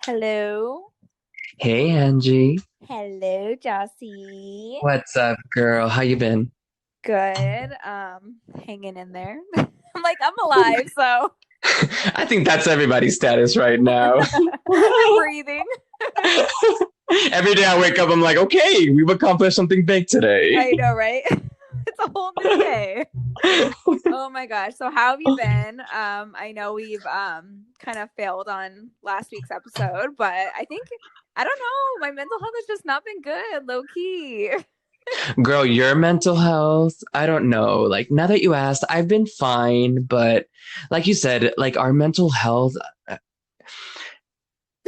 Hello. Hey Angie, Hello, Jossie. what's up, girl? How you been? Good. Hanging in there. I'm like, I'm alive, so I think that's everybody's status right now. I'm breathing. Every day I wake up, I'm like, okay, we've accomplished something big today. I know, right? It's a whole new day. Oh my gosh. So how have you been? I know we've kind of failed on last week's episode, but I don't know, my mental health has just not been good, low key. Girl, your mental health, I don't know. Like now that you asked, I've been fine, but like you said, like our mental health, I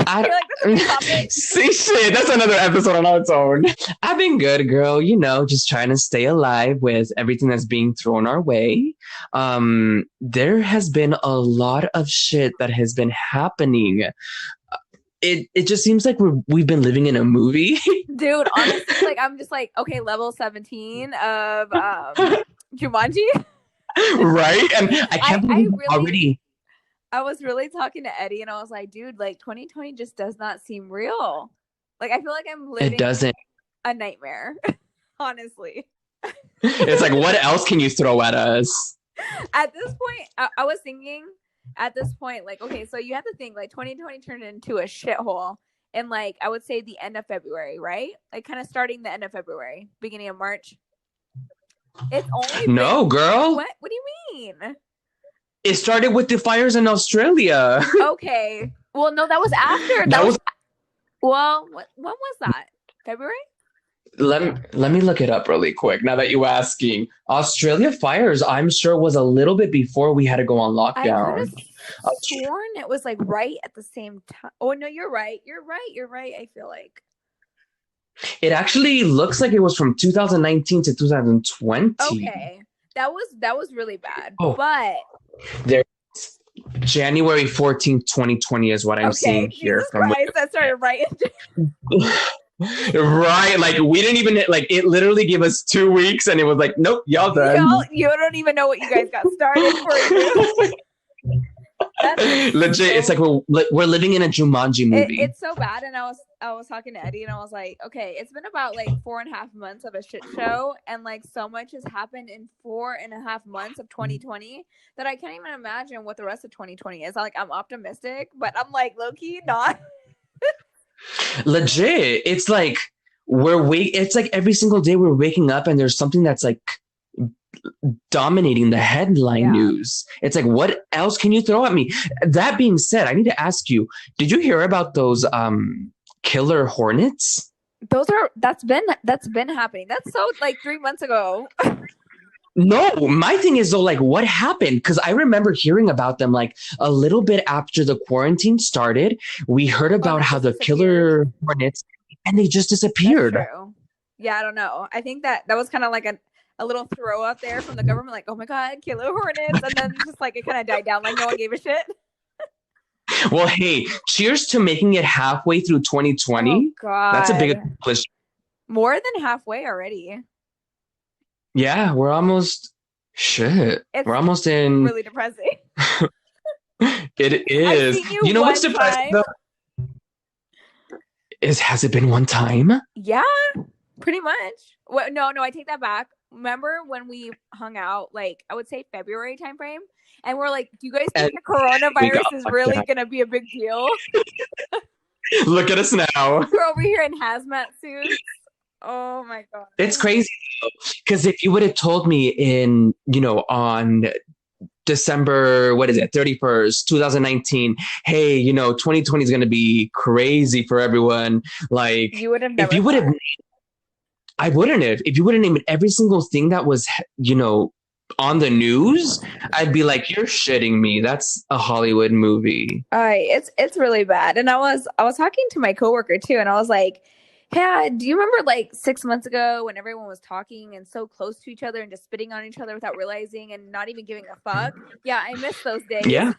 I feel like that's a new topic. see shit. That's another episode on its own. I've been good, girl. Just trying to stay alive with everything that's being thrown our way. There has been a lot of shit that has been happening. It just seems like we've been living in a movie. Dude, honestly, like I'm just like, okay, level 17 of Jumanji. Right? And I I can't I believe really already I was really talking to Eddie and I was like, dude, like 2020 just does not seem real. Like I feel like I'm it living doesn't. a nightmare, honestly. It's like, what else can you throw at us? At this point, I was thinking at this point, like, okay, so you have to think like 2020 turned into a shithole in like I would say the end of February, right? Like kind of starting the end of February, beginning of March. It's only been No, girl. what? What do you mean? It started with the fires in Australia. Okay. Well, no, that was after. That That was was well. When was that? February? let me look it up really quick. Now that you're asking, Australia fires, I'm sure was a little bit before we had to go on I could have lockdown. sworn it was like right at the same time. Oh no, you're right. You're right. You're right. I feel like It actually looks like it was from 2019 to 2020. okay. That was really bad. Oh, But there, January 14th, 2020 is what I'm seeing okay, here Jesus from. Christ, that started right. Right, like we didn't even like it. Literally gave us 2 weeks, and it was like, nope, y'all Y'all, done. you don't even know what you guys got started for you. That's Legit, it's so like we're living in a Jumanji movie. it's so bad. And I was talking to Eddie and I was like, okay, it's been about like 4.5 months of a shit show, and like so much has happened in 4.5 months of 2020 that I can't even imagine what the rest of 2020 is. Like I'm optimistic, but I'm like low key not. Legit, it's like it's like every single day we're waking up and there's something that's like dominating the headline Yeah. news. It's like, what else can you throw at me? That being said, I need to ask you, did you hear about those killer hornets? That's been happening. That's so like 3 months ago. No, my thing is though, like, what happened? Because I remember hearing about them like a little bit after the quarantine started. We heard And about they how just the disappeared. killer hornets, and they just That's disappeared. true. Yeah, I don't know. I think that was kind of like a little throw up there from the government, like, oh my god, killer hornets, and then just like it kind of died down, like no one gave a shit. Well, hey, cheers to making it halfway through Oh 2020. That's a big god, accomplishment. more than halfway already. Yeah, we're almost shit. It's We're almost in. really depressing. It I've is. seen you You know what's one depressing time. though? Is has it been one time? Yeah, pretty much. Well, no, I take that back. Remember when we hung out, like I would say February timeframe, and we're like, "Do you guys And think the we got coronavirus is locked really down. gonna be a big deal?" Look at us now. We're over here in hazmat suits. Oh my god. It's crazy because if you would have told me on December, what is it, 31st, 2019, hey, 2020 is going to be crazy for everyone. Like, You would have if never you would have, thought. I wouldn't have. If you would have named every single thing that was, on the news, I'd be like, you're shitting me. That's a Hollywood movie. It's really bad. And I was talking to my coworker too, and I was like, "Yeah, do you remember like 6 months ago when everyone was talking and so close to each other and just spitting on each other without realizing and not even giving a fuck? Yeah, I miss those days." Yeah.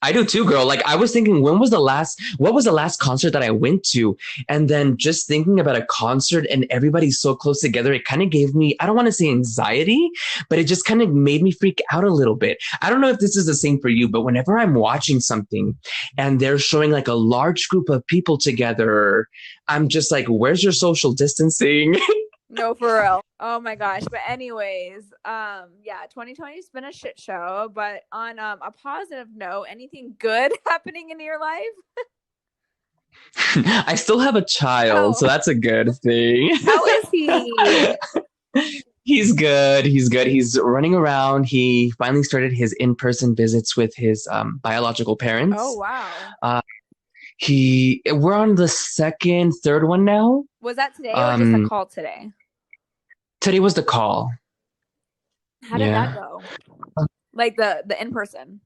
I do too, girl. Like I was thinking, what was the last concert that I went to? And then just thinking about a concert and everybody's so close together, it kind of gave me, I don't want to say anxiety, but it just kind of made me freak out a little bit. I don't know if this is the same for you, but whenever I'm watching something and they're showing like a large group of people together, I'm just like, where's your social distancing? No, for real. Oh my gosh. But anyways, yeah, 2020's been a shit show. But on a positive note, anything good happening in your life? I still have a child, Oh, so that's a good thing. how is he? He's good. He's good. He's running around. He finally started his in-person visits with his biological Oh parents. wow. Uh, we're on the second, third one now. Was that today or just a Um, call today? Today was the call. How did that Yeah. go? Like the in person.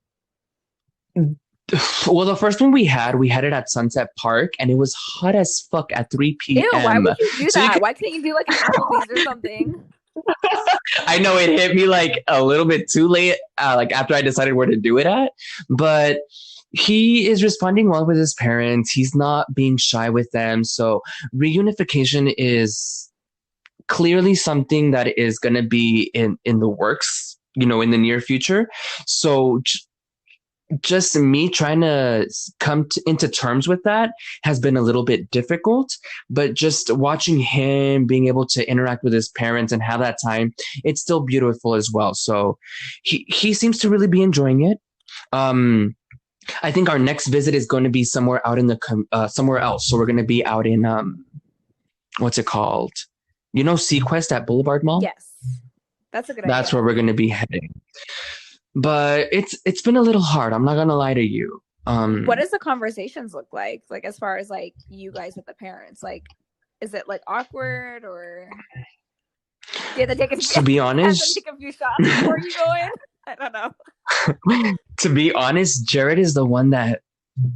Well, the first one we had it at Sunset Park, and it was hot as fuck at 3 Ew, why p.m. would you do So you that? could, Why couldn't you do like an Applebee's or something? I know it hit me like a little bit too late, like after I decided where to do it at, but he is responding well with his parents. He's not being shy with them. So reunification is clearly something that is going to be in the works, in the near future. So just me trying to into terms with that has been a little bit difficult, but just watching him being able to interact with his parents and have that time, it's still beautiful as well. So he seems to really be enjoying it. I think our next visit is going to be somewhere out in somewhere else. So we're going to be out in what's it called? Sequest at Boulevard Mall. Yes. That's a good That's idea. where we're going to be heading. But it's been a little hard. I'm not going to lie to you. What does the conversations look like? Like as far as like you guys with the parents, like is it like awkward or do you have to take to be honest, take a few shots before you go in? I don't know. to be honest, Jared is the one that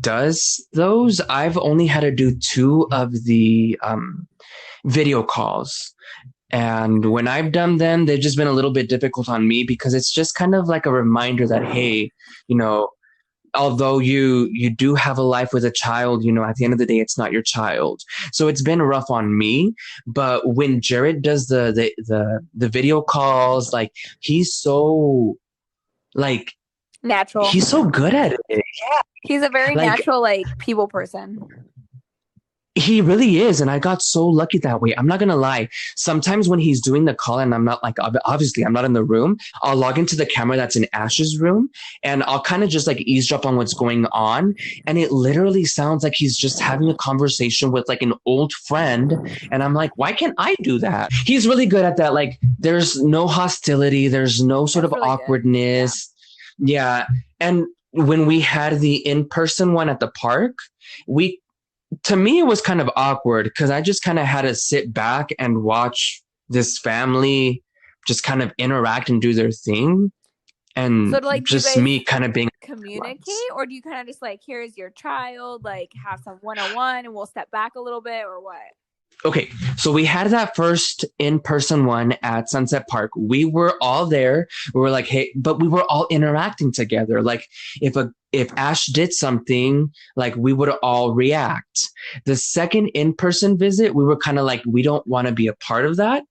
does those. I've only had to do two of the video calls. And when I've done them, they've just been a little bit difficult on me because it's just kind of like a reminder that, hey, although you do have a life with a child, at the end of the day, it's not your child. So it's been rough on me. But when Jared does the video calls, like he's so like Natural. he's so good at it. He's a very Like natural, like people person. he really is. And I got so lucky that way. I'm not going to lie. Sometimes when he's doing the call and I'm not like, obviously I'm not in the room, I'll log into the camera that's in Ash's room and I'll kind of just like eavesdrop on what's going on. And it literally sounds like he's just having a conversation with like an old friend. And I'm like, why can't I do that? He's really good at that. Like there's no hostility. There's no sort of That's really awkwardness. Yeah. And when we had the in-person one at the park, to me, it was kind of awkward because I just kind of had to sit back and watch this family just kind of interact and do their thing. And So like just me kind of being communicate, or do you kind of just like, here's your child, like have some one-on-one and we'll step back a little bit or what? Okay, so we had that first in-person one at Sunset Park. We were all there. We were like, hey, but we were all interacting together. Like if Ash did something, like we would all react. The second in-person visit, we were kind of like, we don't want to be a part of that.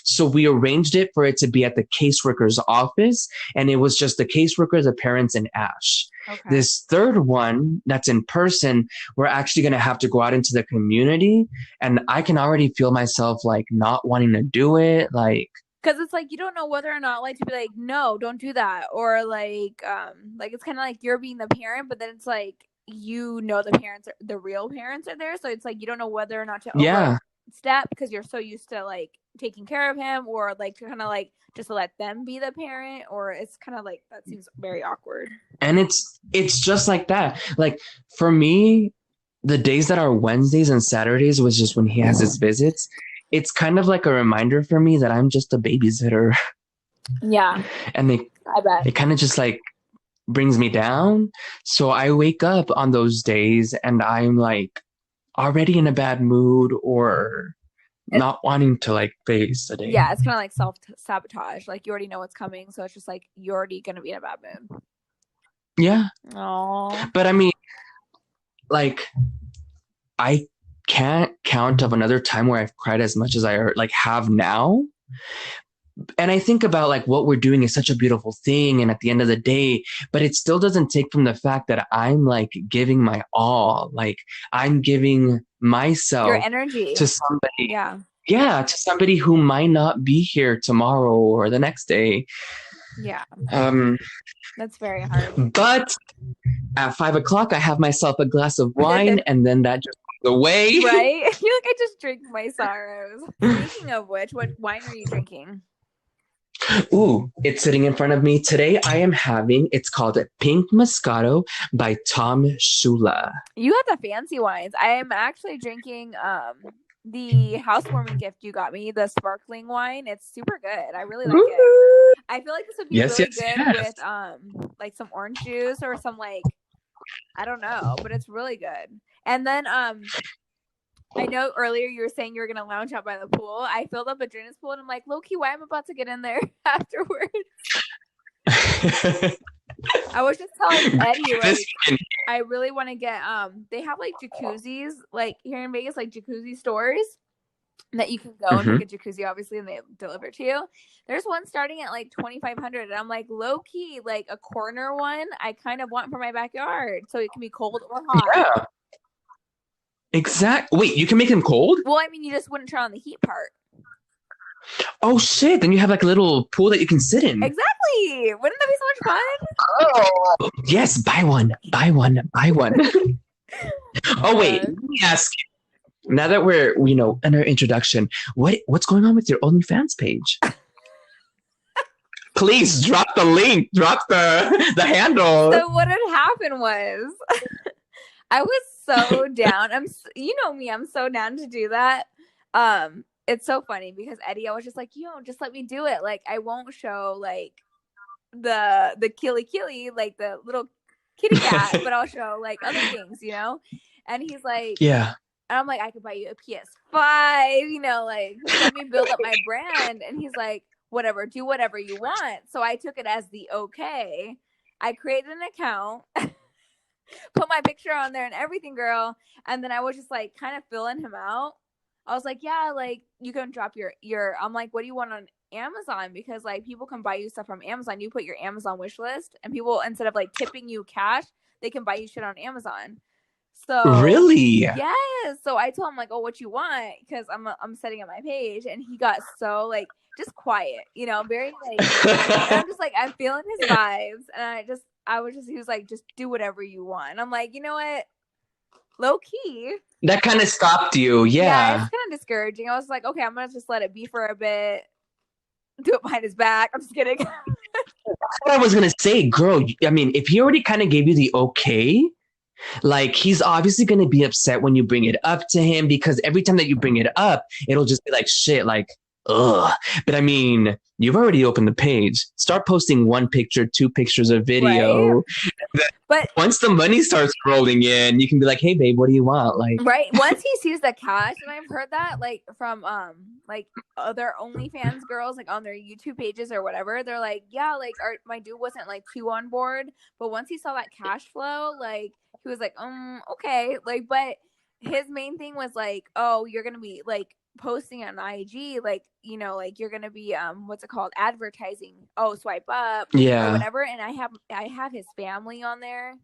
So we arranged it for it to be at the caseworker's office. And it was just the caseworker, the parents, and Ash. Okay. This third one that's in person, we're actually going to have to go out into the community. And I can already feel myself like not wanting to do it. Like, because it's like you don't know whether or not like to be like, no, don't do that, or like it's kind of like you're being the parent, but then it's like the real parents are there, so it's like you don't know whether or not to overstep because you're so used to like taking care of him, or like to kind of like just to let them be the parent, or it's kind of like that seems very awkward. And it's just like that. Like for me, the days that are Wednesdays and Saturdays was just when he has his visits. It's kind of like a reminder for me that I'm just a babysitter. Yeah. And I bet it kind of just like brings me down. So I wake up on those days and I'm like already in a bad mood or not wanting to like face the day. Yeah, it's kind of like self-sabotage. Like you already know what's coming. So it's just like you're already going to be in a bad mood. Yeah. Oh. But I mean, like, I can't count of another time where I've cried as much as I like have now. And I think about like what we're doing is such a beautiful thing. And at the end of the day, but it still doesn't take from the fact that I'm like giving my all. Like I'm giving Your myself to energy. somebody. Yeah. Yeah, to somebody who might not be here tomorrow or the next day. Yeah. Um, That's very hard. but at 5 o'clock, I have myself a glass of wine, and then that just goes away. Right? I feel like I just drink my sorrows. Speaking of which, what wine are you drinking? Ooh, it's sitting in front of me today. I am having. It's called a Pink Moscato by Tom Shula. You have the fancy wines. I am actually drinking the housewarming gift you got me, the sparkling wine. It's super good. I really like it. I feel like this would be Yes, really yes, good yes. with like some orange juice or some like I don't know, but it's really good. And then I know earlier you were saying you were gonna lounge out by the pool. I filled up a drainage pool and I'm like, low key, why I'm about to get in there afterwards. I was just telling Eddie, like, I really want to get they have like jacuzzis, like here in Vegas, like jacuzzi stores that you can go and pick a jacuzzi, obviously, and they deliver to you. There's one starting at like 2,500, and I'm like, low key, like a corner one. I kind of want for my backyard, so it can be cold or hot. Yeah. Exactly. Wait, you can make them cold? Well, I mean, you just wouldn't turn on the heat part. Oh shit! Then you have like a little pool that you can sit in. Exactly. Wouldn't that be so much fun? Oh yes, buy one, buy one, buy one. Oh wait, let me ask you. Now that we're in our introduction, what's going on with your OnlyFans page? Please drop the link, drop the handle. So what had happened was, I was so down. You know me, I'm so down to do that. It's so funny because Eddie, I was just like, just let me do it. Like I won't show like the killy, like the little kitty cat, but I'll show like other things, And he's like, yeah. And I'm like, I could buy you a PS5, like let me build up my brand. And he's like, whatever, do whatever you want. So I took it as the okay. I created an account, put my picture on there and everything, girl. And then I was just like kind of filling him out. I was like, yeah, like you can drop your I'm like, what do you want on Amazon? Because like people can buy you stuff from Amazon. You put your Amazon wish list and people, instead of like tipping you cash, they can buy you shit on Amazon. So really? Yes. So I told him like, oh, what you want? Because I'm setting up my page, and he got so like just quiet, very like. And I'm just like, I'm feeling his vibes, and he was like, just do whatever you want. And I'm like, you know what? Low key. That kind of stopped you, yeah. It's kind of discouraging. I was like, okay, I'm gonna just let it be for a bit. Do it behind his back. I'm just kidding. That's what I was gonna say, girl. I mean, if he already kind of gave you the okay. Like, he's obviously going to be upset when you bring it up to him, because every time that you bring it up, it'll just be like, shit, like, ugh. But I mean, you've already opened the page. Start posting 1 picture, 2 pictures of video. Right. But once the money starts rolling in, you can be like, hey, babe, what do you want? Like, right. Once he sees the cash, and I've heard that like from like other OnlyFans girls, like on their YouTube pages or whatever, they're like, yeah, like my dude wasn't like too on board, but once he saw that cash flow, like he was like, okay, like, but his main thing was like, oh, you're gonna be like posting on IG, like, like you're gonna be what's it called, advertising, swipe up, or whatever. And I have his family on there,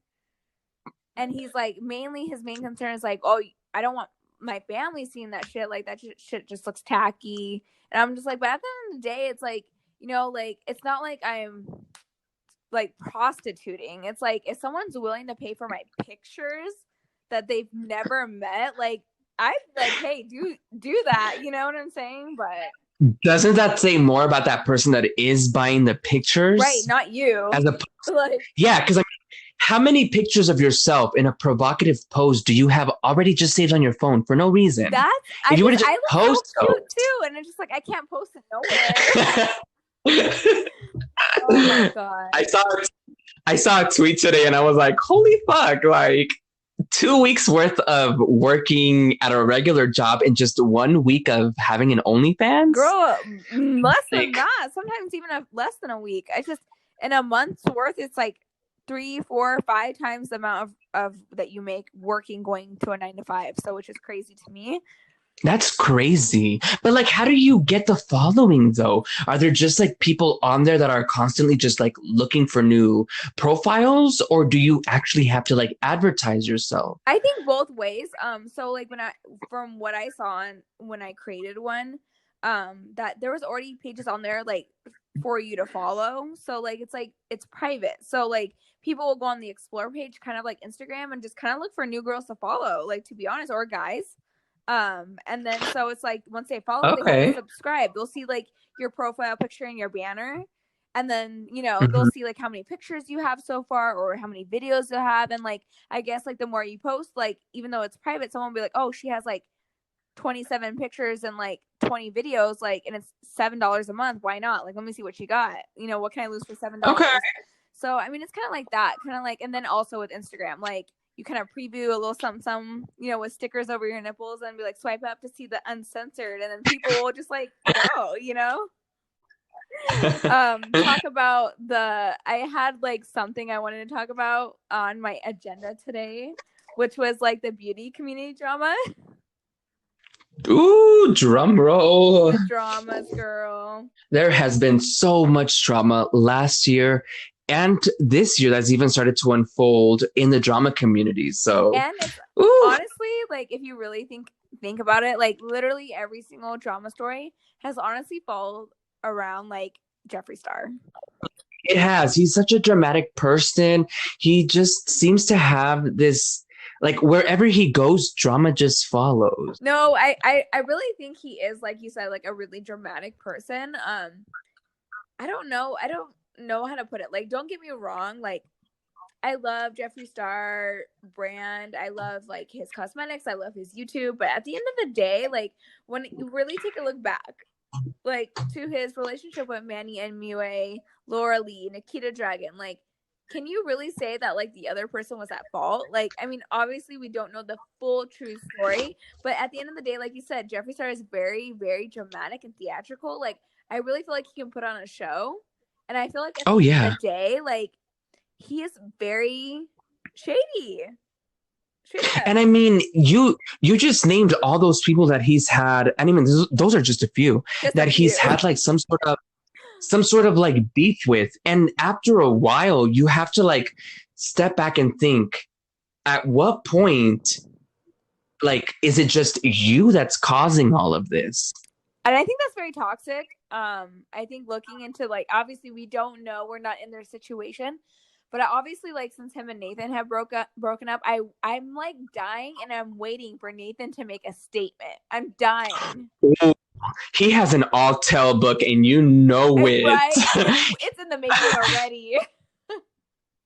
and he's like, his main concern is like, oh, I don't want my family seeing that shit, like that shit just looks tacky. And I'm just like, but at the end of the day, it's like, like it's not like I'm like prostituting. It's like, if someone's willing to pay for my pictures that they've never met, like I'd be like, hey, do that, you know what I'm saying? But doesn't that say more about that person that is buying the pictures, right? Not you. As a like, yeah, because I mean, how many pictures of yourself in a provocative pose do you have already just saved on your phone for no reason? I look so cute too, and it's just like I can't post it nowhere. Oh my god! I saw a tweet today, and I was like, holy fuck! Like 2 weeks worth of working at a regular job in just 1 week of having an OnlyFans? Girl, less than that. Sometimes even less than a week. I just, in a month's worth, it's like 3, 4, 5 times the amount of that you make working going to a 9 to 5. So which is crazy to me. That's crazy. But like, how do you get the following though? Are there just like people on there that are constantly just like looking for new profiles, or do you actually have to like advertise yourself? I think both ways. So like from what I saw when I created one, that there was already pages on there like for you to follow. So like it's private. So like people will go on the explore page, kind of like Instagram, and just kind of look for new girls to follow. Like, to be honest, or guys. And then so it's like once they follow, they have to Okay. subscribe. They'll see like your profile picture and your banner, and then they'll Mhm. see like how many pictures you have so far or how many videos you have. And like I guess like the more you post, like even though it's private, someone will be like, oh, she has like 27 pictures and like 20 videos, like, and it's $7 a month. Why not? Like, let me see what she got. What can I lose for $7? Okay. So I mean, it's kind of like that, kind of like, and then also with Instagram, like you kind of preview a little something, with stickers over your nipples and be like, swipe up to see the uncensored, and then people will just like go. Talk about I had like something I wanted to talk about on my agenda today, which was like the beauty community drama. Ooh, drum roll. The dramas, girl. There has been so much drama last year and this year that's even started to unfold in the drama community. So, And it's ooh, honestly, like, if you really think about it, like literally every single drama story has honestly followed around like Jeffree Star. it has. He's such a dramatic person. He just seems to have this, like, wherever he goes, drama just follows. No, I really think he is, like you said, like a really dramatic person. I don't know. I don't know how to put it. Like, don't get me wrong. Like, I love Jeffree Star brand. I love like his cosmetics. I love his YouTube. But at the end of the day, like when you really take a look back, like to his relationship with Manny and Mue, Laura Lee, Nikita Dragon, like, can you really say that like the other person was at fault? Like, I mean, obviously we don't know the full true story, but at the end of the day, like you said, Jeffree Star is very, very dramatic and theatrical. Like, I really feel like he can put on a show. And I feel like at Oh, the end of yeah. the day, like he is very shady. Straight up. And I mean, you just named all those people that he's had. And I mean, those are just a few Just a that he's few. had like some sort of like beef with. And after a while, you have to like step back and think, at what point, like, is it just you that's causing all of this? And I think that's very toxic. I think looking into like, obviously we don't know, we're not in their situation, but obviously like since him and Nathan have broken up, I'm like dying and I'm waiting for Nathan to make a statement. I'm dying. He has an all tell book, and you know it. Right? It's in the making already.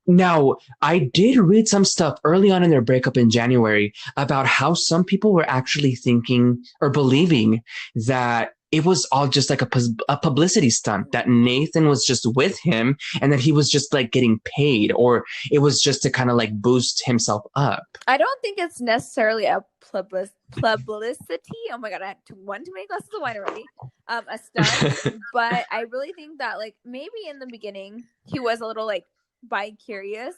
Now, I did read some stuff early on in their breakup in January about how some people were actually thinking or believing that it was all just like a publicity stunt, that Nathan was just with him and that he was just like getting paid, or it was just to kind of like boost himself up. I don't think it's necessarily a publicity. Oh my god, I had one too many glasses of wine already. A stunt, but I really think that like maybe in the beginning he was a little like bi curious.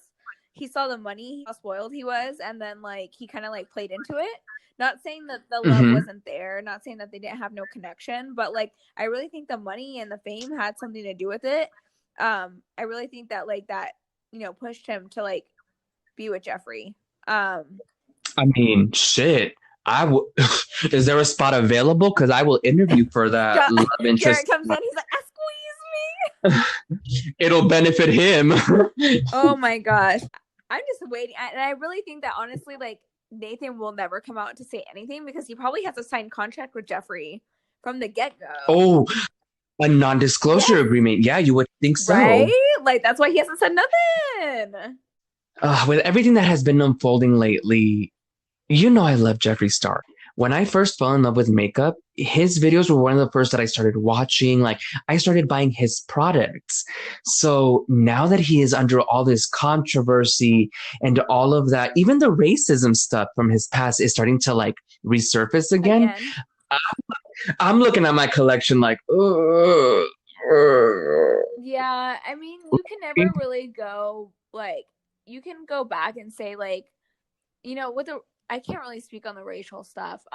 He saw the money, how spoiled he was, and then like he kind of like played into it. Not saying that the love Mm-hmm. wasn't there, not saying that they didn't have no connection, but like I really think the money and the fame had something to do with it. I really think that like that pushed him to like be with Jeffree. I mean, shit. I will. Is there a spot available? Because I will interview for that love Garrett interest. comes in, he's like, "Ah, squeeze It'll benefit him. me." Oh my gosh. I'm just waiting. And I really think that honestly, like, Nathan will never come out to say anything because he probably has a signed contract with Jeffree from the get go. Oh, a non-disclosure Yes. agreement. Yeah, you would think so. Right? Like, that's why he hasn't said nothing. With everything that has been unfolding lately, I love Jeffree Star. When I first fell in love with makeup, his videos were one of the first that I started watching. Like, I started buying his products. So now that he is under all this controversy and all of that, even the racism stuff from his past is starting to like resurface again. I'm looking at my collection like, ugh, ugh. Yeah, I mean, you can never really go like you can go back and say like, with the I can't really speak on the racial stuff.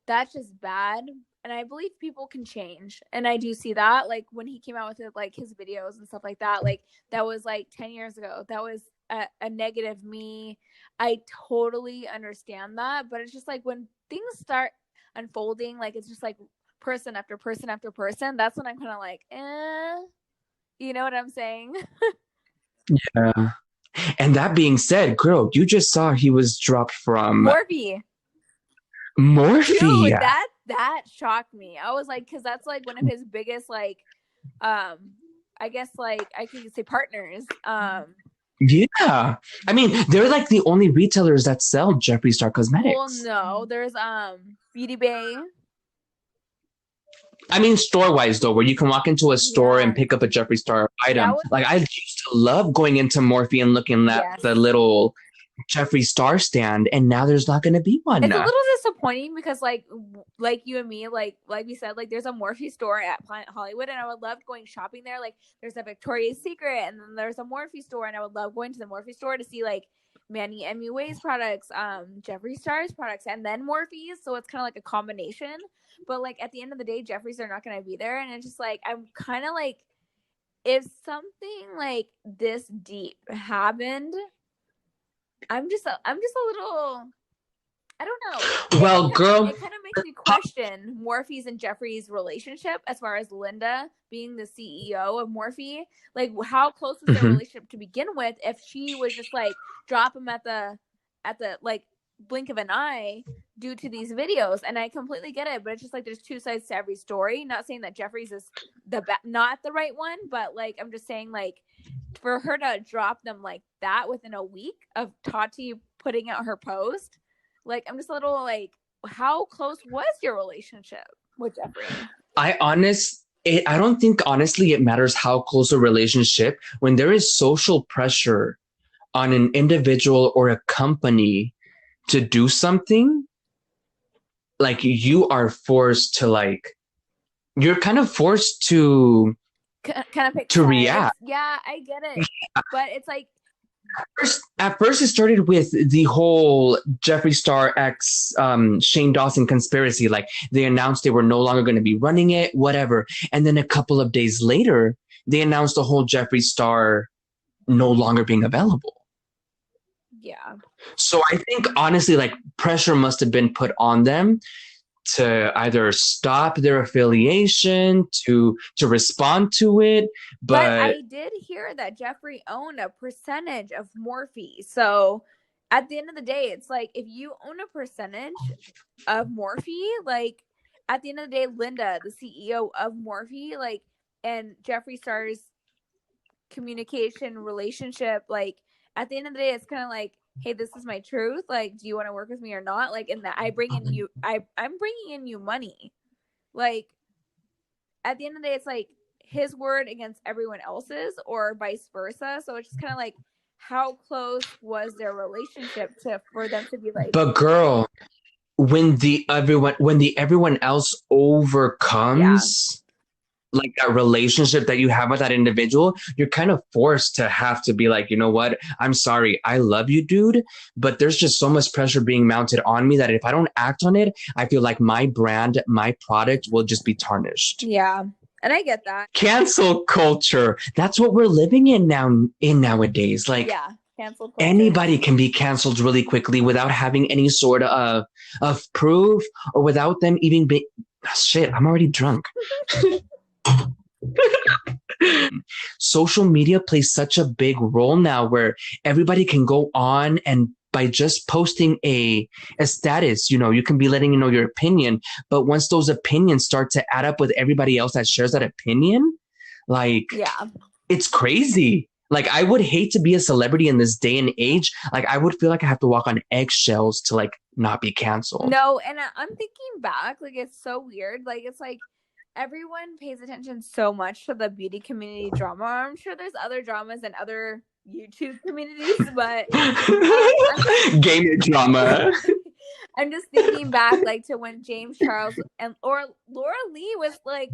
That's just bad. And I believe people can change. And I do see that. Like when he came out with it, like his videos and stuff like that, like that was like 10 years ago. That was a negative me. I totally understand that. But it's just like when things start unfolding, like it's just like person after person after person, that's when I'm kind of like, you know what I'm saying? Yeah. And that being said, girl, you just saw he was dropped from Morphe. Morphe. Dude, that shocked me. I was like, because that's like one of his biggest like I guess like I could say partners. Yeah. I mean, they're like the only retailers that sell Jeffree Star Well, cosmetics. no, there's Beauty Bay. I mean, store-wise though, where you can walk into a store and Yeah. pick up a Jeffree Star item. That was Like I used to love going into Morphe and looking at yes. the little Jeffree Star stand, and now there's not going to be one. It's a little disappointing because like you and me, like we said, like there's a Morphe store at Planet Hollywood, and I would love going shopping there. Like there's a Victoria's Secret, and then there's a Morphe store, and I would love going to the Morphe store to see like Manny MUA's products, Jeffree Star's products, and then Morphe's. So it's kind of like a combination. But like at the end of the day, Jeffree's are not going to be there, and it's just like I'm kind of like, if something like this deep happened, I'm just a little. I don't know. Well, girl, it kind of makes me question Morphe's and Jeffree's relationship as far as Linda being the CEO of Morphe. Like, how close was their relationship to begin with? If she was just like drop him at the like blink of an eye due to these videos, and I completely get it, but it's just like there's two sides to every story. Not saying that Jeffree's is not the right one, but like I'm just saying like for her to drop them like that within a week of Tati putting out her post. Like, I'm just a little like, how close was your relationship with Jeffree? I don't think honestly it matters how close a relationship when there is social pressure on an individual or a company to do something. Like you are forced to like, you're kind of forced to kind of pick to react. Yeah, I get it, but it's like. At first, it started with the whole Jeffree Star X Shane Dawson conspiracy. Like they announced they were no longer going to be running it, whatever. And then a couple of days later, they announced the whole Jeffree Star no longer being available. Yeah. So I think honestly, like pressure must have been put on them to either stop their affiliation, to respond to it. But I did hear that Jeffree owned a percentage of Morphe. So at the end of the day, it's like if you own a percentage of Morphe, like at the end of the day, Linda, the CEO of Morphe, like, and Jeffree Star's communication relationship, like at the end of the day, it's kind of like, hey, this is my truth. Like, do you want to work with me or not? Like, in that I'm bringing in you money. Like, at the end of the day, it's like his word against everyone else's, or vice versa. So it's just kind of like, how close was their relationship for them to be like? But girl, when the everyone else overcomes. Like that relationship that you have with that individual, you're kind of forced to have to be like, you know what? I'm sorry. I love you, dude. But there's just so much pressure being mounted on me that if I don't act on it, I feel like my brand, my product will just be tarnished. Yeah. And I get that. Cancel culture. That's what we're living in nowadays. Like, yeah. Cancel culture. Anybody can be canceled really quickly without having any sort of proof or without them even being, shit, I'm already drunk. Social media plays such a big role now where everybody can go on and by just posting a status, you can be letting your opinion. But once those opinions start to add up with everybody else that shares that opinion, like, it's crazy. Like, I would hate to be a celebrity in this day and age. Like, I would feel like I have to walk on eggshells to like not be canceled. No, and I'm thinking back, like, it's so weird. Like, it's like everyone pays attention so much to the beauty community drama. I'm sure there's other dramas in other YouTube communities, but game drama. I'm just thinking back, like, to when James Charles or Laura Lee was like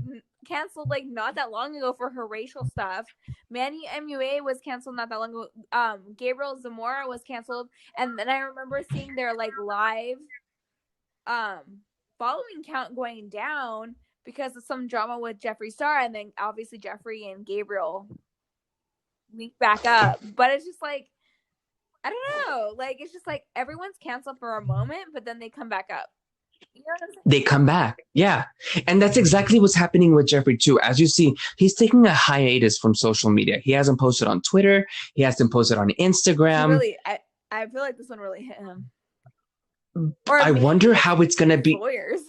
canceled like not that long ago for her racial stuff. Manny MUA was canceled not that long ago. Gabriel Zamora was canceled, and then I remember seeing their like live following count going down because of some drama with Jeffree Star, and then obviously Jeffree and Gabriel linked back up. But it's just like, I don't know, like it's just like everyone's canceled for a moment, but then they come back up. You know what I'm saying? They come back. Yeah. And that's exactly what's happening with Jeffree too. As you see, he's taking a hiatus from social media. He hasn't posted on Twitter. He hasn't posted on Instagram. Really, I feel like this one really hit him. Or I wonder how it's going to be. Lawyers.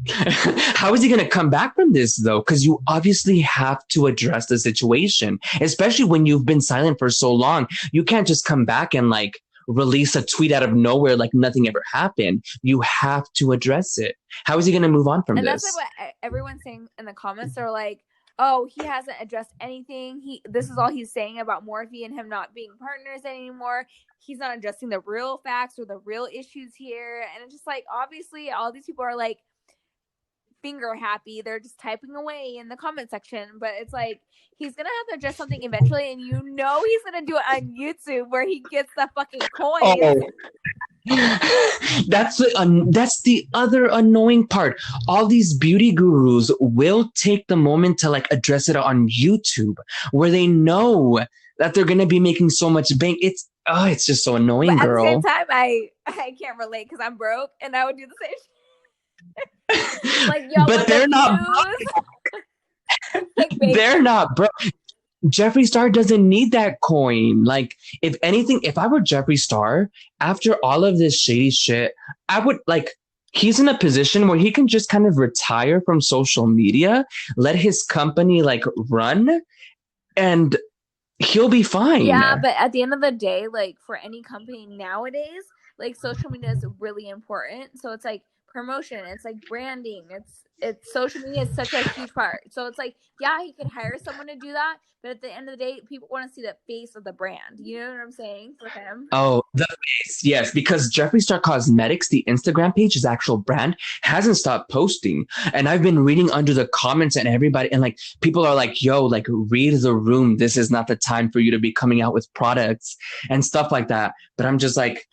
How is he going to come back from this, though? Because you obviously have to address the situation, especially when you've been silent for so long. You can't just come back and like release a tweet out of nowhere like nothing ever happened. You have to address it. How is he going to move on from this? And that's like what everyone's saying in the comments. They're like, oh, he hasn't addressed anything. This is all he's saying about Morphe and him not being partners anymore. He's not addressing the real facts or the real issues here. And it's just like, obviously, all these people are like finger happy. They're just typing away in the comment section. But it's like, he's going to have to address something eventually. And you know he's going to do it on YouTube where he gets the fucking coin. Oh. That's the other annoying part. All these beauty gurus will take the moment to like address it on YouTube where they know that they're gonna be making so much bank. It's just so annoying, but girl. At the same time, I can't relate because I'm broke and I would do the same shit. Like, yo, but they're not like, they're not broke. Jeffree Star doesn't need that coin. Like, if anything, if I were Jeffree Star, after all of this shady shit, I would like, he's in a position where he can just kind of retire from social media, let his company like run, and he'll be fine. Yeah, but at the end of the day, like for any company nowadays, like social media is really important. So it's like promotion, it's like branding, it's social media is such a huge part. So it's like, yeah, he could hire someone to do that, but at the end of the day, people want to see the face of the brand. You know what I'm saying for him? Oh, the face, yes, because Jeffree Star Cosmetics, the Instagram page, his actual brand, hasn't stopped posting. And I've been reading under the comments and everybody, and like people are like, yo, like read the room. This is not the time for you to be coming out with products and stuff like that. But I'm just like,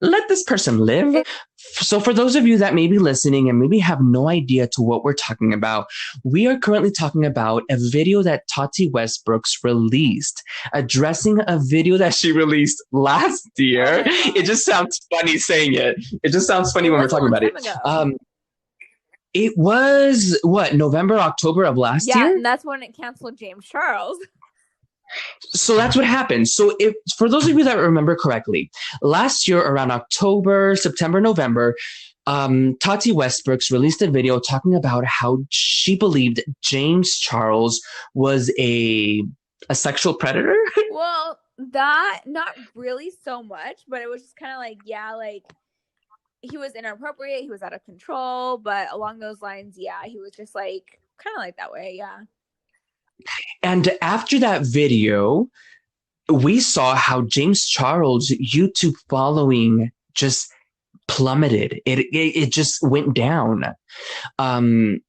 let this person live. So for those of you that may be listening and maybe have no idea to what we're talking about, we are currently talking about a video that Tati Westbrooks released, addressing a video that she released last year. It just sounds funny saying it. It just sounds funny when we're talking about it. It was, November, October of last year? Yeah, and that's when it canceled James Charles. So that's what happened. So if for those of you that remember correctly, last year around October, September, November, Tati Westbrooks released a video talking about how she believed James Charles was a sexual predator. Well, that not really so much, but it was just kind of like, yeah, like he was inappropriate, he was out of control, but along those lines, yeah, he was just like kind of like that way, yeah. And after that video, we saw how James Charles' YouTube following just plummeted. It just went down. And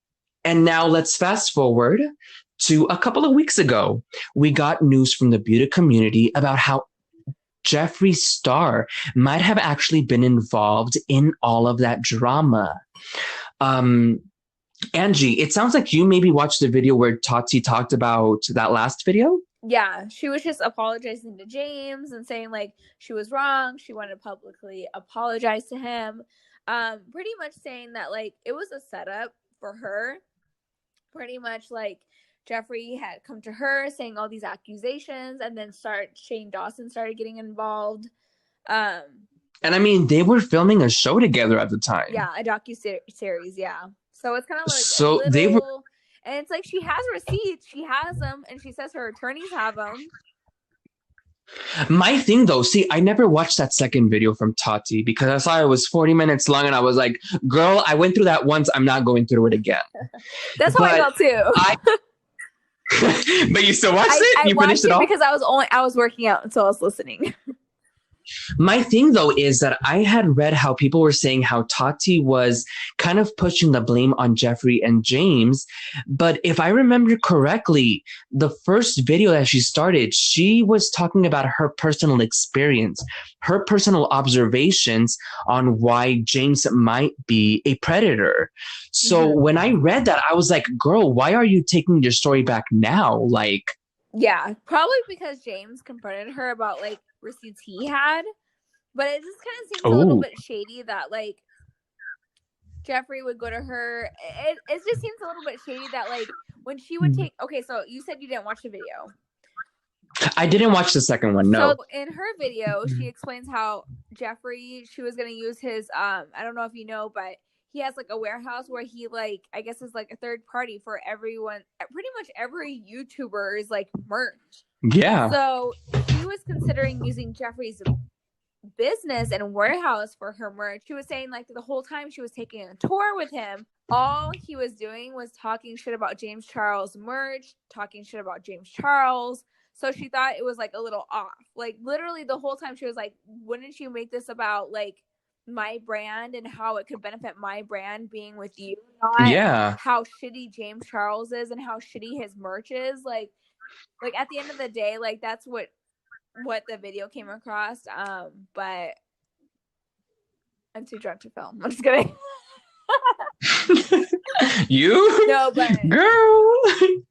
now let's fast forward to a couple of weeks ago. We got news from the beauty community about how Jeffree Star might have actually been involved in all of that drama. Angie, it sounds like you maybe watched the video where Tati talked about that last video. Yeah, she was just apologizing to James and saying like she was wrong. She wanted to publicly apologize to him. Pretty much saying that like it was a setup for her. Pretty much like Jeffree had come to her saying all these accusations, and then Shane Dawson started getting involved. And I mean, they were filming a show together at the time. Yeah, a docu-series, yeah. So it's kind of like so they were, and it's like she has receipts, she has them, and she says her attorneys have them. My thing though, see, I never watched that second video from Tati because I saw it was 40 minutes long, and I was like, girl, I went through that once, I'm not going through it again. That's how I felt too. But you still watched it? You finished it all? Because I was working out, so I was listening. My thing though is that I had read how people were saying how Tati was kind of pushing the blame on Jeffree and James. But if I remember correctly, the first video that she started, she was talking about her personal experience, her personal observations on why James might be a predator. So when I read that, I was like, girl, why are you taking your story back now? Like, yeah, probably because James confronted her about like receipts he had, but it just kind of seems a little bit shady that like Jeffree would go to her. It just seems a little bit shady that like when she would take. Okay, so you said you didn't watch the video. I didn't watch the second one. No. So in her video, she explains how Jeffree, she was gonna use his I don't know if you know, but he has like a warehouse where he like I guess is like a third party for everyone, pretty much every YouTuber's like merch. Yeah. So he was considering using Jeffree's business and warehouse for her merch. She was saying like the whole time she was taking a tour with him, all he was doing was talking shit about James Charles merch, talking shit about James Charles. So she thought it was like a little off. Like literally the whole time she was like, wouldn't you make this about like my brand and how it could benefit my brand being with you? Not how shitty James Charles is and how shitty his merch is. Like at the end of the day, like that's what the video came across. But I'm too drunk to film. I'm just kidding. You? No, but girl.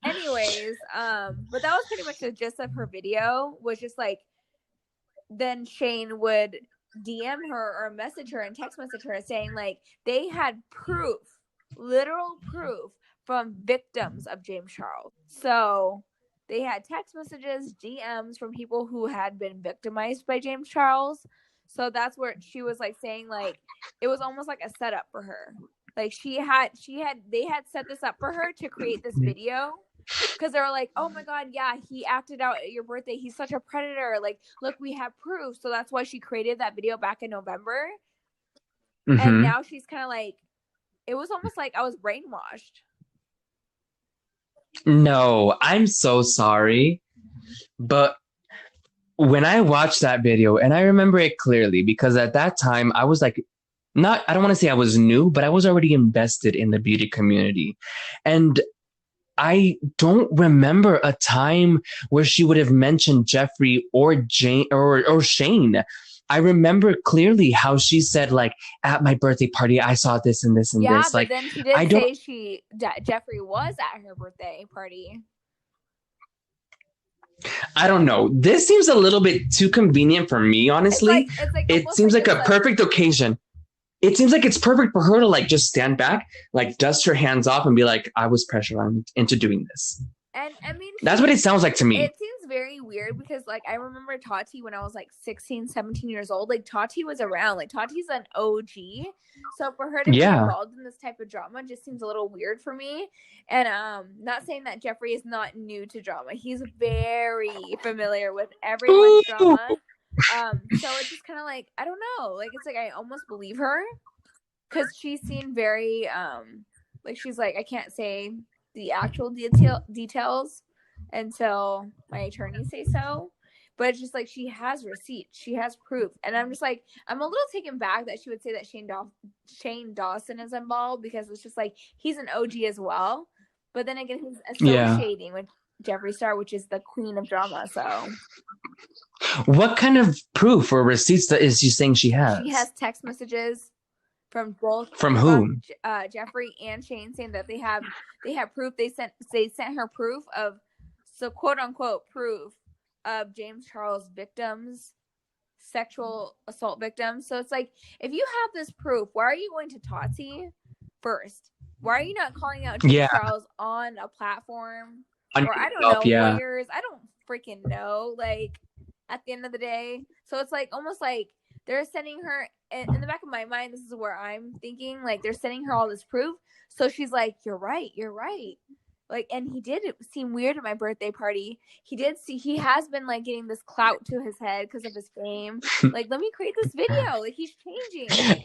Anyways, but that was pretty much the gist of her video, was just like then Shane would DM her or message her and text message her saying like they had proof, literal proof from victims of James Charles. So they had text messages, DMs from people who had been victimized by James Charles. So that's where she was like saying like it was almost like a setup for her. Like they had set this up for her to create this video because they were like, oh my God, yeah, he acted out at your birthday. He's such a predator. Like, look, we have proof. So that's why she created that video back in November. And now she's kind of like, it was almost like I was brainwashed. No, I'm so sorry. But when I watched that video, and I remember it clearly because at that time I was like, I don't want to say I was new, but I was already invested in the beauty community. And I don't remember a time where she would have mentioned Jeffree or Jane or Shane. I remember clearly how she said, like, at my birthday party, I saw this and this and this. But like, then she did say Jeffree was at her birthday party. I don't know. This seems a little bit too convenient for me, honestly. It seems like a perfect occasion. It seems like it's perfect for her to like just stand back, like dust her hands off and be like, I was pressured into doing this. And I mean, that's what it sounds like to me. It seems very weird because like I remember Tati when I was like 16, 17 years old. Like Tati was around. Like Tati's an OG. So for her to be involved in this type of drama just seems a little weird for me. And not saying that Jeffree is not new to drama. He's very familiar with everyone's drama. So it's just kind of like, I don't know, like it's like I almost believe her because she seemed very like she's like, I can't say the actual details until my attorney say so, but it's just like she has receipts, she has proof, and I'm just like, I'm a little taken back that she would say that Shane Dawson is involved because it's just like he's an OG as well, but then again he's associating with Jeffree Star, which is the queen of drama. So what kind of proof or receipts is she saying she has? She has text messages from both whom? Jeffree and Shane saying that they have proof. They sent her proof of, so quote unquote proof of James Charles victims, sexual assault victims. So it's like, if you have this proof, why are you going to Tati first? Why are you not calling out James Charles on a platform? Or I don't know, lawyers. I don't freaking know. Like at the end of the day, so it's like almost like they're sending her. In the back of my mind, this is where I'm thinking, like they're sending her all this proof. So she's like, "You're right. You're right." Like, and he did seem weird at my birthday party. He has been like getting this clout to his head because of his fame. Like, let me create this video. Like, he's changing.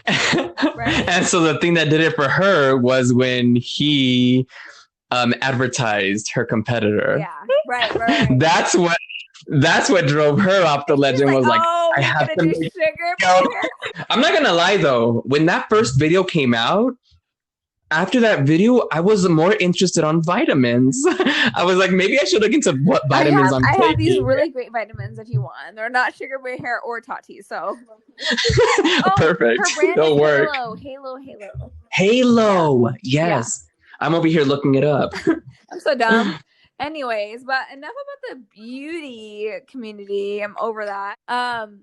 Right? And so the thing that did it for her was when he advertised her competitor. Yeah, right. That's what That's what drove her off the ledge She's and like, was like, oh, I we're have gonna to do make sugar it. bear. I'm not gonna lie though, when that first video came out, after that video, I was more interested on vitamins. I was like, maybe I should look into what vitamins I'm I have these taking. really great vitamins if you want. They're not sugar bear hair or Tati, so oh, Perfect. her brand is It'll work. Halo. Yeah. Halo. Yeah. Yes. I'm over here looking it up. I'm so dumb. Anyways, but enough about the beauty community. I'm over that.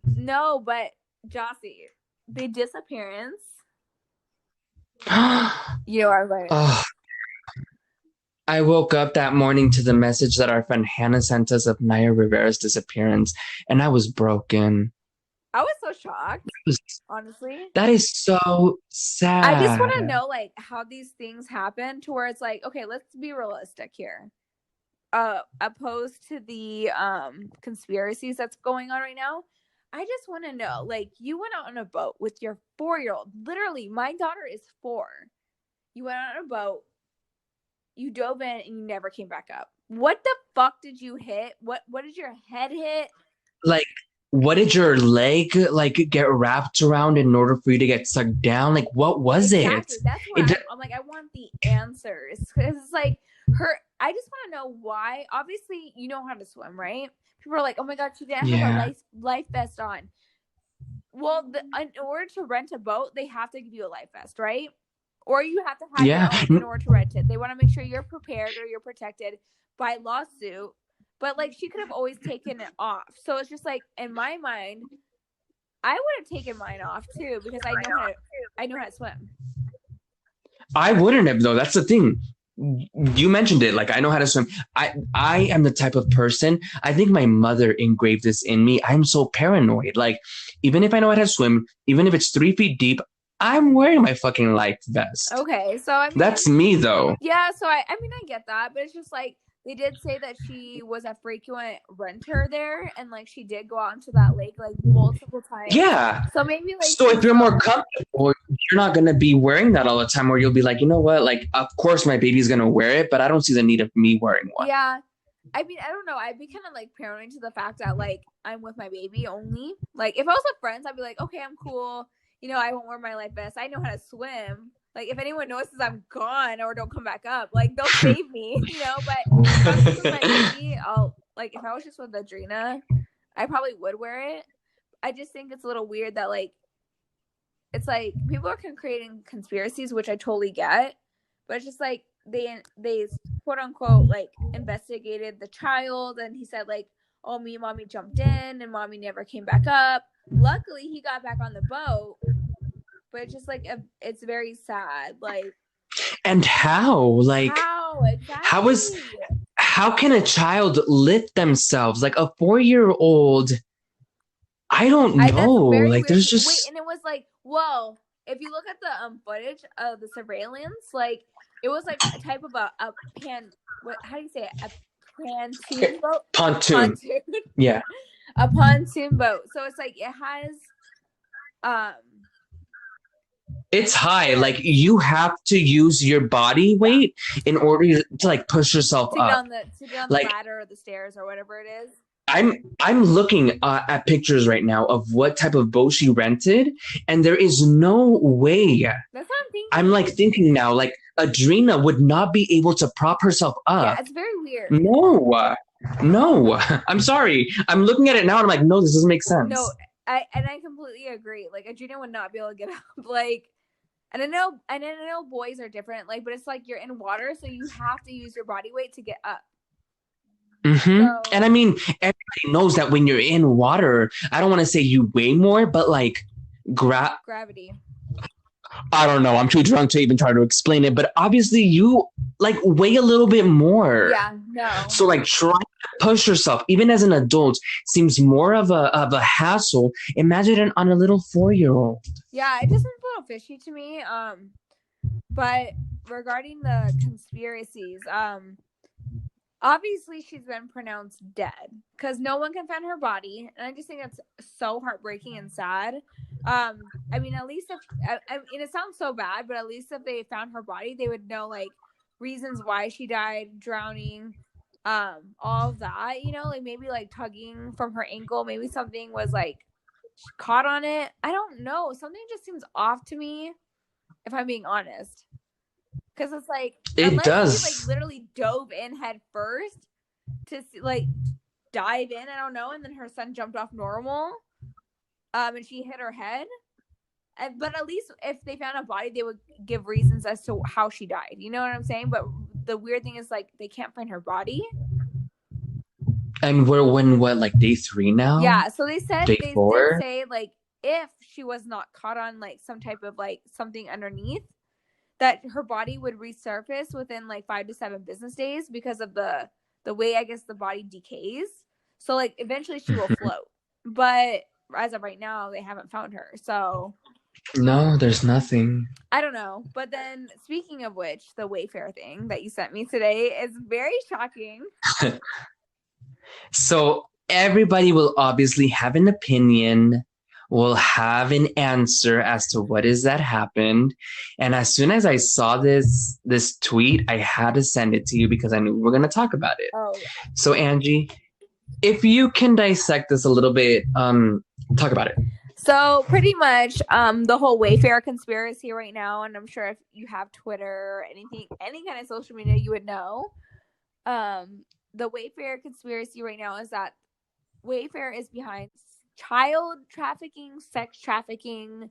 No, but Jossie, the disappearance. You know what I'm Oh, I woke up that morning to the message that our friend Hannah sent us of Naya Rivera's disappearance, and I was broken. I was so shocked, It was- honestly. That is so I just want sad. to know like how these things happen to where it's like, okay, let's be realistic here. Opposed to the conspiracies that's going on right now. I just want to know, like, you went out on a boat with your 4-year-old. Literally, my daughter is 4. You went out on a boat, you dove in, and you never came back up. What the fuck did you hit? What did your head hit? Like, what did your leg like get wrapped around in order for you to get sucked down? Like, what was Exactly. it? That's what It I'm like, I want the answers. Because it's like I just want to know why. Obviously, you know how to swim, right? People are like, oh my God, she didn't have a life vest on. Well, in order to rent a boat, they have to give you a life vest, right? Or you have to have your own in order to rent it. They want to make sure you're prepared or you're protected by lawsuit. But like, she could have always taken it off. So it's just like, in my mind, I would have taken mine off too because I know how to swim. I wouldn't have though. That's the thing. You mentioned it. Like, I know how to swim. I am the type of person. I think my mother engraved this in me. I'm so paranoid. Like, even if I know how to swim, even if it's 3 feet deep, I'm wearing my fucking life vest. Okay, so I mean, that's me though. Yeah, so I mean, I get that, but it's just like they did say that she was a frequent renter there, and like she did go out into that lake like multiple times. Yeah. So maybe like. So if you're more comfortable, you're not gonna be wearing that all the time. Or you'll be like, you know what? Like, of course my baby's gonna wear it, but I don't see the need of me wearing one. Yeah. I mean, I don't know. I'd be kind of like paranoid to the fact that like I'm with my baby only. Like if I was with friends, I'd be like, okay, I'm cool. You know, I won't wear my life vest. I know how to swim. Like if anyone notices I'm gone or don't come back up, like they'll save me, you know. But if I'm just with my baby, I'll like if I was just with Adrena, I probably would wear it. I just think it's a little weird that like it's like people are creating conspiracies, which I totally get, but it's just like they quote unquote like investigated the child, and he said like, oh, me and mommy jumped in and mommy never came back up. Luckily he got back on the boat, but it's just like it's very sad. Like, and how exactly? How can a child lift themselves like a 4-year-old? I don't know. Like weird. there's just wait, and it was like, well, if you look at the footage of the surveillance, like it was like a type of a how do you say it? A pontoon boat? Pontoon. Yeah. A pontoon boat. So it's like it has it's high. Like you have to use your body weight in order to like push yourself to up. To get on the ladder or the stairs or whatever it is. I'm looking at pictures right now of what type of boat she rented, and there is no way. That's what I'm thinking. I'm like thinking now, like Adrena would not be able to prop herself up. Yeah, it's very weird. No, I'm sorry. I'm looking at it now and I'm like, no, this doesn't make sense. No, I completely agree. Like Adrena would not be able to get up. Like, and I know boys are different. Like, but it's like you're in water, so you have to use your body weight to get up. Mm-hmm. So, and I mean, everybody knows that when you're in water, I don't want to say you weigh more, but like gravity. I don't know. I'm too drunk to even try to explain it, but obviously you like weigh a little bit more. Yeah, no. So like trying to push yourself, even as an adult, seems more of a hassle. Imagine it on a little 4-year-old. Yeah, it just seems a little fishy to me. But regarding the conspiracies, obviously she's been pronounced dead because no one can find her body, and I just think that's so heartbreaking and sad. I mean, at least and it sounds so bad, but at least if they found her body, they would know like reasons why she died, drowning, all of that, you know, like maybe like tugging from her ankle, maybe something was like caught on it. I don't know. Something just seems off to me, if I'm being honest. Because it's like, It unless she like does. literally dove in head first to see, like dive in, I don't know, and then her son jumped off normal, and she hit her head. But at least if they found a body, they would give reasons as to how she died. You know what I'm saying? But the weird thing is like they can't find her body. And we're when what, like day 3 now? Yeah, so they said Day they did 4? say like if she was not caught on like some type of like something underneath, that her body would resurface within like 5 to 7 business days because of the way I guess the body decays. So like eventually she will float. But as of right now, they haven't found her. So No, there's nothing. I don't know. But then speaking of which, the Wayfair thing that you sent me today is very shocking. So everybody will obviously have an opinion, will have an answer as to what is that happened. And as soon as I saw this tweet, I had to send it to you because I knew we were going to talk about it. Oh yeah. So Angie, if you can dissect this a little bit, talk about it. So pretty much the whole Wayfair conspiracy right now, and I'm sure if you have Twitter or anything, any kind of social media, you would know. The Wayfair conspiracy right now is that Wayfair is behind child trafficking, sex trafficking,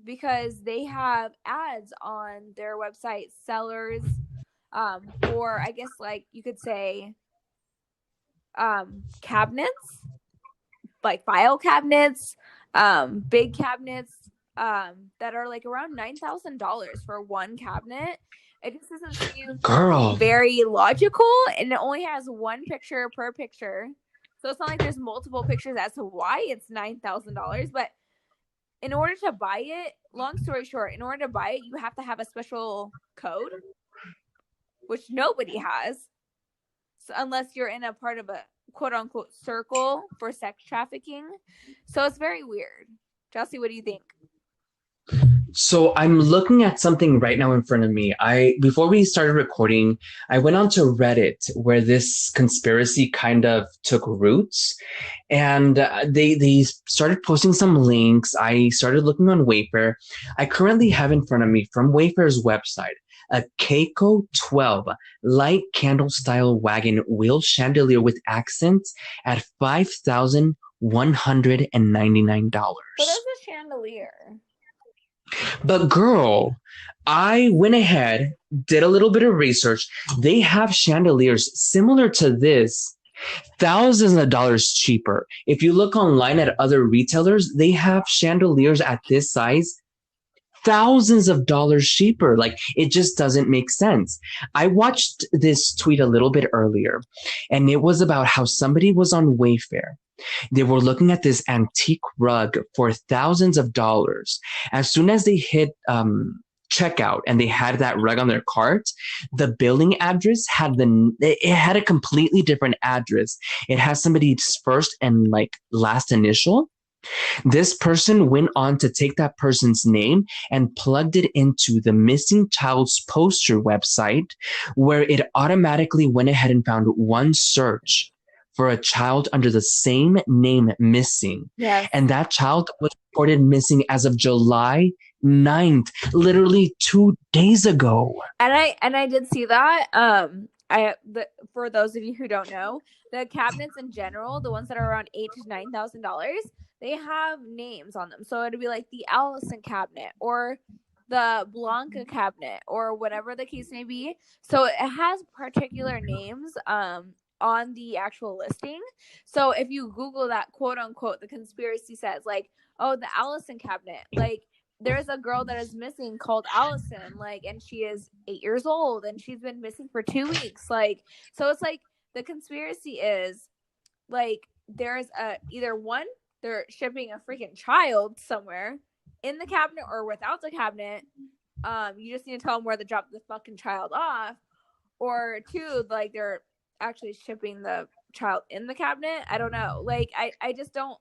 because they have ads on their website, sellers, for I guess like you could say cabinets, like file cabinets, big cabinets, that are like around $9,000 for one cabinet. It just doesn't seem Girl, very logical, and it only has one picture per picture. So it's not like there's multiple pictures as to why it's $9,000. But in order to buy it, long story short, in order to buy it, you have to have a special code, which nobody has. So unless you're in a part of a quote unquote circle for sex trafficking. So it's very weird. Chelsea, what do you think? so I'm looking at something right now in front of me. Before we started recording, I went onto Reddit where this conspiracy kind of took roots, and they started posting some links. I started looking on Wayfair. I currently have in front of me from Wayfair's website a Keiko 12 light candle style wagon wheel chandelier with accents at $5,199. So there's a chandelier. But girl, I went ahead, did a little bit of research. They have chandeliers similar to this, thousands of dollars cheaper. If you look online at other retailers, they have chandeliers at this size, thousands of dollars cheaper. Like, it just doesn't make sense. I watched this tweet a little bit earlier, and it was about how somebody was on Wayfair. They were looking at this antique rug for thousands of dollars. As soon as they hit checkout and they had that rug on their cart, the billing address it had a completely different address. It has somebody's first and like last initial. This person went on to take that person's name and plugged it into the missing child's poster website, where it automatically went ahead and found one search for a child under the same name missing. Yes. And that child was reported missing as of July 9th, literally 2 days ago. And I did see that. For those of you who don't know, the cabinets in general, the ones that are around $8,000 to $9,000, they have names on them. So it'd be like the Allison cabinet or the Blanca cabinet or whatever the case may be. So it has particular names on the actual listing. So if you Google that, quote unquote, the conspiracy says like, oh, the Allison cabinet, like there's a girl that is missing called Allison, like, and she is 8 years old and she's been missing for 2 weeks. Like, so it's like the conspiracy is like there's either one, they're shipping a freaking child somewhere in the cabinet or without the cabinet. You just need to tell them where to drop the fucking child off, or two, like they're actually shipping the child in the cabinet. I don't know. Like, I just don't,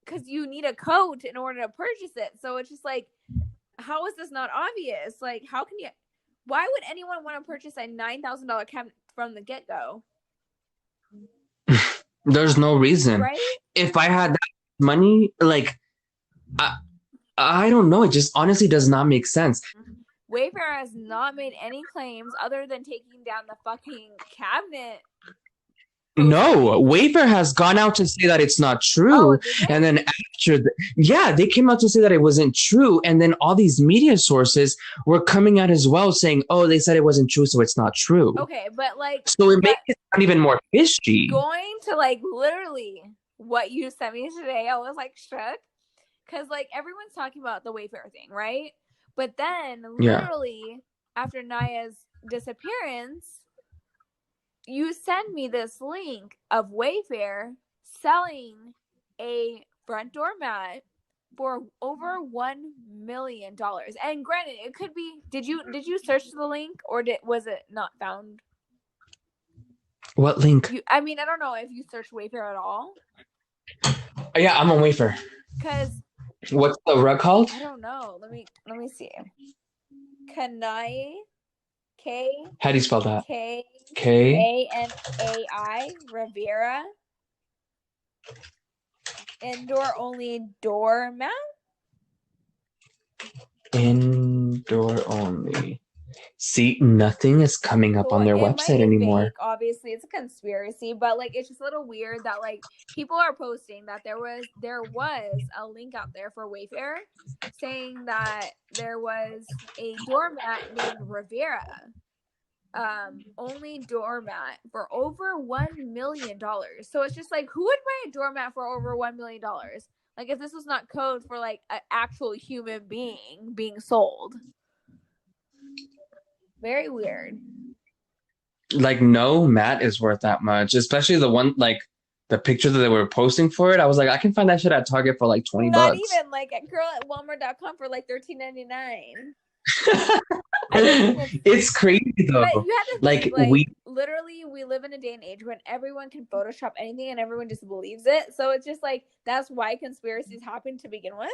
because you need a code in order to purchase it. So it's just like, how is this not obvious? Like, how can you, Why would anyone want to purchase a $9,000 cabinet from the get-go? There's no reason. Right? If I had that money, like, I, I don't know. It just honestly does not make sense. Wayfair has not made any claims other than taking down the fucking cabinet. No, Wayfair has gone out to say that it's not true. And then they came out to say that it wasn't true. And then all these media sources were coming out as well saying, oh, they said it wasn't true, so it's not true. Okay, but like. So it makes it sound even more fishy. Going to like literally what you sent me today, I was like shook. Because like everyone's talking about the Wayfair thing, right? But then literally after Naya's disappearance, you send me this link of Wayfair selling a front door mat for over $1 million. And granted, it could be. Did you search the link or was it not found? What link? I don't know if you searched Wayfair at all. Yeah, I'm on Wayfair. Because what's the rug called? I don't know. Let me see. Kanai. K. How do you spell that? K-A-N-A-I Rivera. Indoor only doormat. Indoor only. See, nothing is coming up on their website anymore. Fake, obviously, it's a conspiracy, but like it's just a little weird that like people are posting that there was a link out there for Wayfair saying that there was a doormat named Rivera, only doormat for over $1 million. So it's just like, who would buy a doormat for over $1 million? Like if this was not code for like an actual human being sold. Very weird. Like no mat is worth that much, especially the one like the picture that they were posting for it. I was like, I can find that shit at Target for like $20. Not even like a girl at Walmart.com for like $13.99. It's crazy though. Like we live in a day and age when everyone can Photoshop anything and everyone just believes it. So it's just like that's why conspiracies happen to begin with.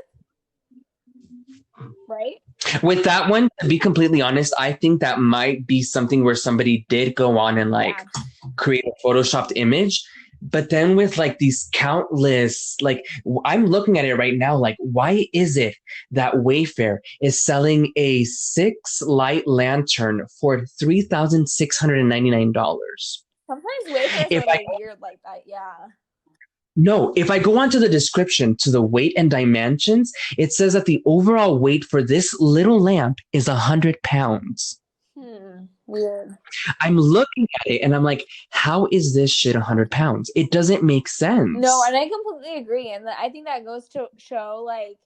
Right? With that one, to be completely honest, I think that might be something where somebody did go on and like create a photoshopped image. But then with like these countless, like I'm looking at it right now, like why is it that Wayfair is selling a 6 light lantern for $3,699? Sometimes Wayfair's are weird like that, yeah. No, if I go onto the description to the weight and dimensions, it says that the overall weight for this little lamp is 100 pounds. Weird. I'm looking at it and I'm like, how is this shit 100 pounds? It doesn't make sense. No, and I completely agree. And I think that goes to show, like,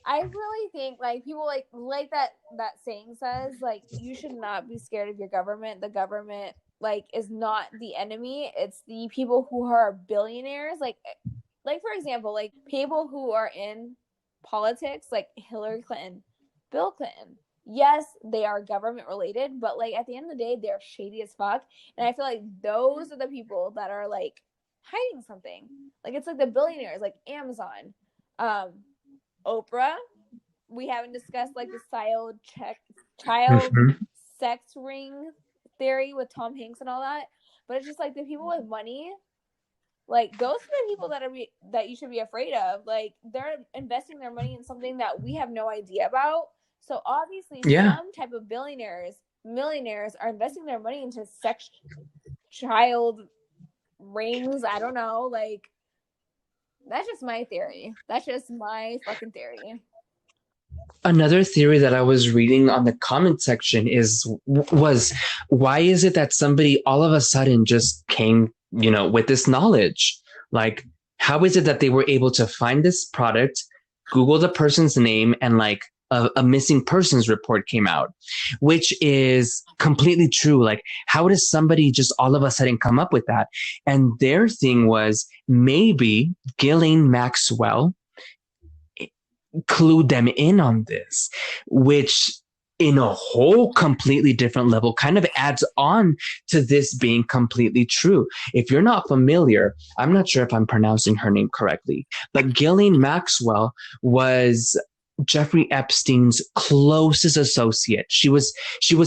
I really think, like, people like that saying says, like, you should not be scared of your government. The government, like, is not the enemy. It's the people who are billionaires. Like for example, like, people who are in politics, like Hillary Clinton, Bill Clinton. Yes, they are government related, but like at the end of the day, they're shady as fuck. And I feel like those are the people that are like hiding something. Like it's like the billionaires, like Amazon, Oprah. We haven't discussed like the child sex ring theory with Tom Hanks and all that. But it's just like the people with money, like those are the people that you should be afraid of. Like they're investing their money in something that we have no idea about. So obviously some type of millionaires are investing their money into sex child rings. I don't know. Like, that's just my theory. That's just my fucking theory. Another theory that I was reading on the comment section was why is it that somebody all of a sudden just came, with this knowledge? Like, how is it that they were able to find this product, Google the person's name, and like a missing persons report came out, which is completely true. Like, how does somebody just all of a sudden come up with that? And their thing was maybe Ghislaine Maxwell clued them in on this, which in a whole completely different level kind of adds on to this being completely true. If you're not familiar, I'm not sure if I'm pronouncing her name correctly, but Ghislaine Maxwell was Jeffrey Epstein's closest associate. She was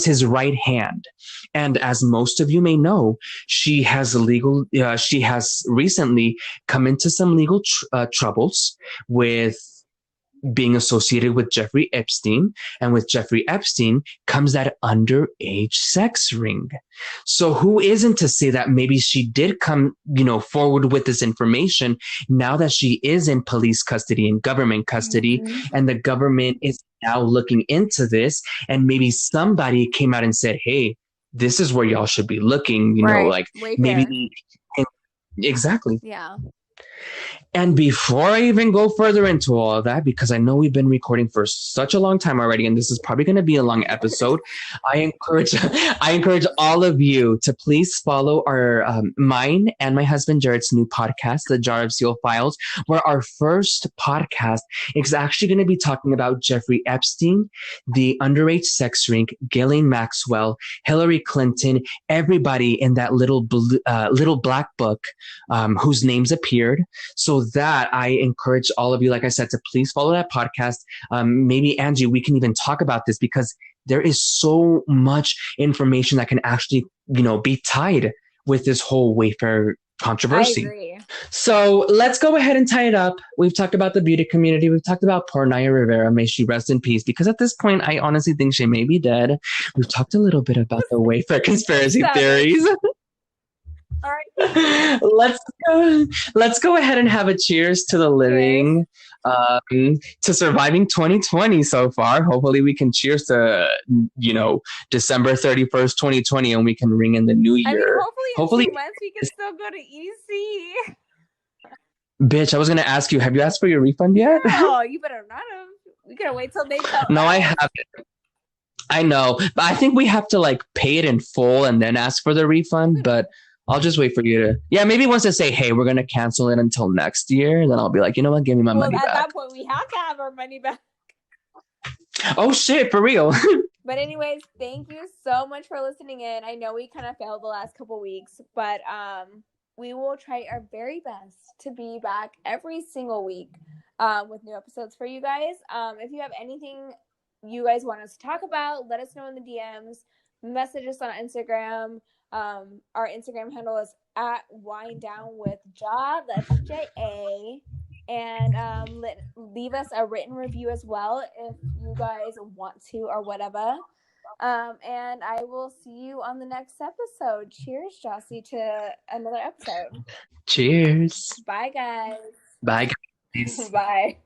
his right hand. And as most of you may know, she has recently come into some legal troubles with being associated with Jeffrey Epstein. And with Jeffrey Epstein comes that underage sex ring. So who isn't to say that maybe she did come, forward with this information now that she is in police custody and government custody, Mhm. and the government is now looking into this, and maybe somebody came out and said, hey, this is where y'all should be looking, Right. like Wayfair. maybe exactly. Yeah. And before I even go further into all of that, because I know we've been recording for such a long time already, and this is probably going to be a long episode, I encourage I encourage all of you to please follow our mine and my husband Jared's new podcast, The Jar of Seal Files, where our first podcast is actually going to be talking about Jeffrey Epstein, the underage sex ring, Ghislaine Maxwell, Hillary Clinton, everybody in that little black book whose names appeared. So that I encourage all of you, like I said, to please follow that podcast. Maybe Angie, we can even talk about this because there is so much information that can actually, be tied with this whole Wayfair I controversy. agree. So let's go ahead and tie it up. We've talked about the beauty community. We've talked about poor Naya Rivera. May she rest in peace. Because at this point, I honestly think she may be dead. We've talked a little bit about the Wayfair conspiracy Savage. theories. All right. Let's go ahead and have a cheers to the living, to surviving 2020 so far. Hopefully we can cheers to December 31st, 2020, and we can ring in the new year. I mean, hopefully in 2 months we can still go to EC. Bitch, I was gonna ask you, have you asked for your refund yet? No, you better not have. We gotta wait till they tell No, us. I haven't. I know, but I think we have to like pay it in full and then ask for the refund. But I'll just wait for you to. Yeah, maybe once they say, "Hey, we're gonna cancel it until next year," then I'll be like, you know what, give me my money at back. that point, we have to have our money back. Oh shit, for real. But anyways, thank you so much for listening in. I know we kind of failed the last couple weeks, but we will try our very best to be back every single week with new episodes for you guys. If you have anything you guys want us to talk about, let us know in the DMs. Message us on Instagram. Our Instagram handle is at winedownwithja. That's JA. And leave us a written review as well if you guys want to or whatever. And I will see you on the next episode. Cheers, Jossie, to another episode. Cheers. Bye, guys. Bye, guys. Bye.